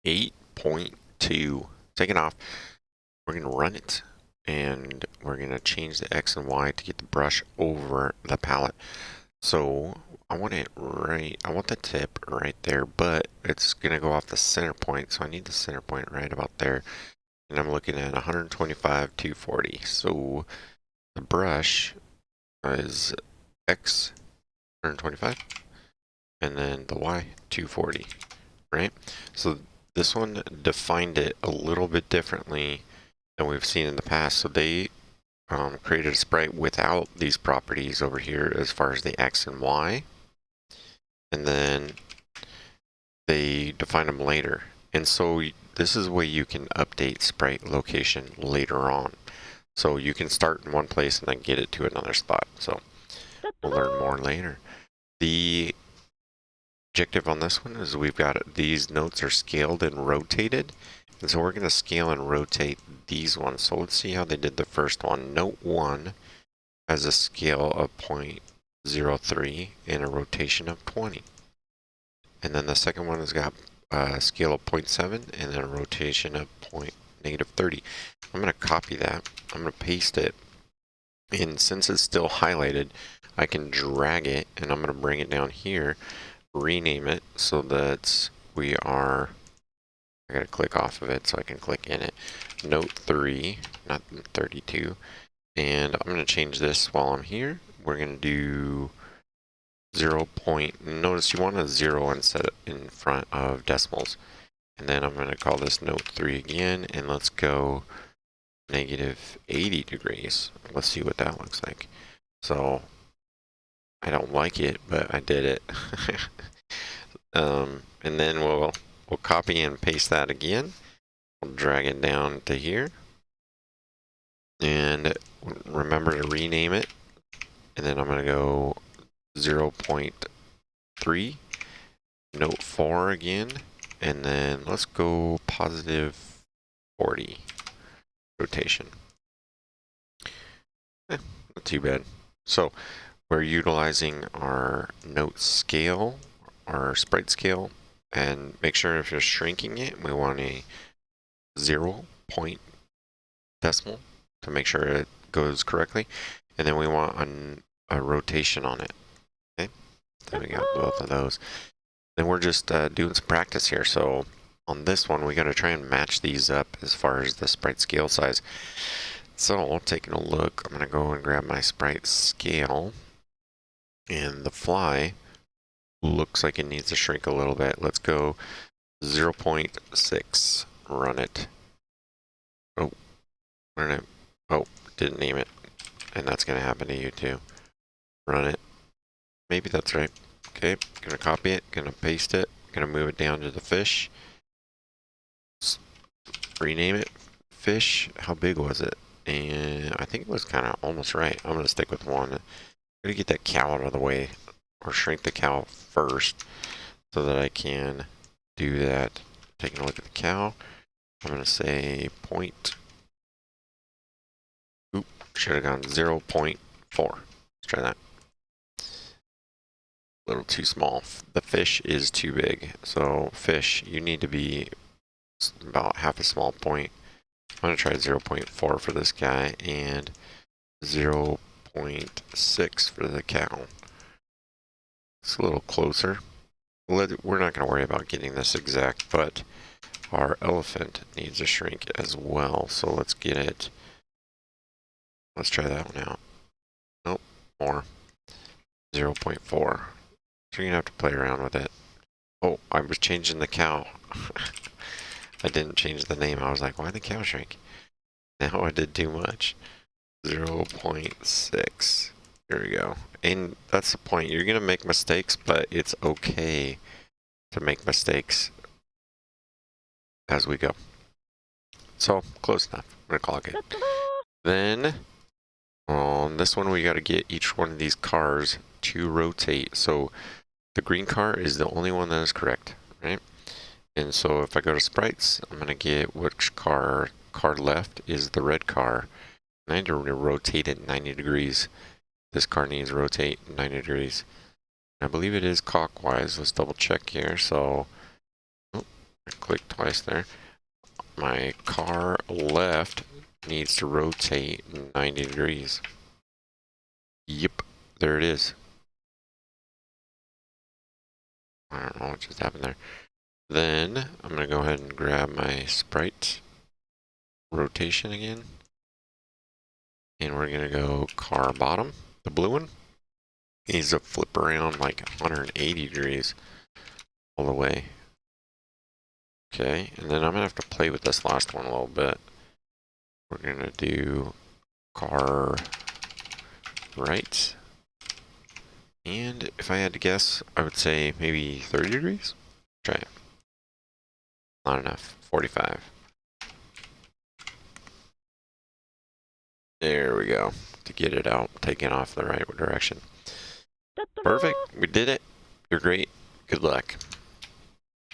8.2. Taking off. We're going to run it, and we're going to change the X and Y to get the brush over the palette. So I want it right, I want the tip right there, but it's going to go off the center point. So I need the center point right about there. And I'm looking at 125, 240. So the brush is X 125, and then the Y 240, right? So this one defined it a little bit differently than we've seen in the past. So they created a sprite without these properties over here as far as the X and Y, and then they define them later. And so this is a way you can update sprite location later on. So you can start in one place and then get it to another spot. So we'll learn more later. The objective on this one is we've got these notes are scaled and rotated. And so we're going to scale and rotate these ones. So let's see how they did the first one. Note 1 has a scale of 0.03 and a rotation of 20. And then the second one has got a scale of 0.7 and then a rotation of -30. I'm going to copy that. I'm going to paste it. And since it's still highlighted, I can drag it and I'm going to bring it down here, rename it so that we are, I got to click off of it so I can click in it. Note 3, not 32. And I'm going to change this while I'm here. We're going to do 0. Notice you want a 0 instead in front of decimals. And then I'm going to call this note 3 again, and let's go -80 degrees. Let's see what that looks like. So I don't like it, but I did it. And then we'll copy and paste that again. We'll drag it down to here. And remember to rename it. And then I'm going to go 0.3, note 4 again, and then let's go +40 rotation. Not too bad. So we're utilizing our note scale, our sprite scale, and make sure if you're shrinking it, we want a 0 point decimal to make sure it goes correctly, and then we want a rotation on it. Okay, then we got both of those. Then we're just doing some practice here. So on this one, we got to try and match these up as far as the sprite scale size. So taking a look, I'm going to go and grab my sprite scale, and the fly looks like it needs to shrink a little bit. Let's go 0.6, run it. Oh, run it. Oh, didn't name it. And that's going to happen to you too. Run it. Maybe that's right. Okay, gonna copy it, gonna paste it, gonna move it down to the fish. Rename it fish. How big was it? And I think it was kind of almost right. I'm gonna stick with 1. I'm gonna get that cow out of the way, or shrink the cow first, so that I can do that. Taking a look at the cow, I'm gonna say point. Oop, should have gone 0.4. Let's try that. A little too small. The fish is too big. So fish, you need to be about half a small point. I'm going to try 0.4 for this guy and 0.6 for the cow. It's a little closer. We're not going to worry about getting this exact, but our elephant needs a shrink as well. So let's get it. Let's try that one out. Nope, more. 0.4. So you're going to have to play around with it. Oh, I was changing the cow. I didn't change the name. I was like, why the cow shrink? Now I did too much. 0.6. There we go. And that's the point. You're going to make mistakes, but it's okay to make mistakes as we go. So, close enough. I'm going to call it good. Then, on this one, we got to get each one of these cars to rotate. So, the green car is the only one that is correct, right? And so if I go to sprites, I'm going to get which car left is the red car. And I need to rotate it 90 degrees. This car needs to rotate 90 degrees. And I believe it is clockwise. Let's double check here. So, oh, click twice there. My car left needs to rotate 90 degrees. Yep, there it is. I don't know what just happened there. Then I'm going to go ahead and grab my sprite rotation again. And we're going to go car bottom, the blue one. Needs to flip around like 180 degrees all the way. Okay, and then I'm going to have to play with this last one a little bit. We're going to do car right. And if I had to guess, I would say maybe 30 degrees. Try it. Not enough. 45. There we go. To get it out, taking off the right direction. Perfect. We did it. You're great. Good luck.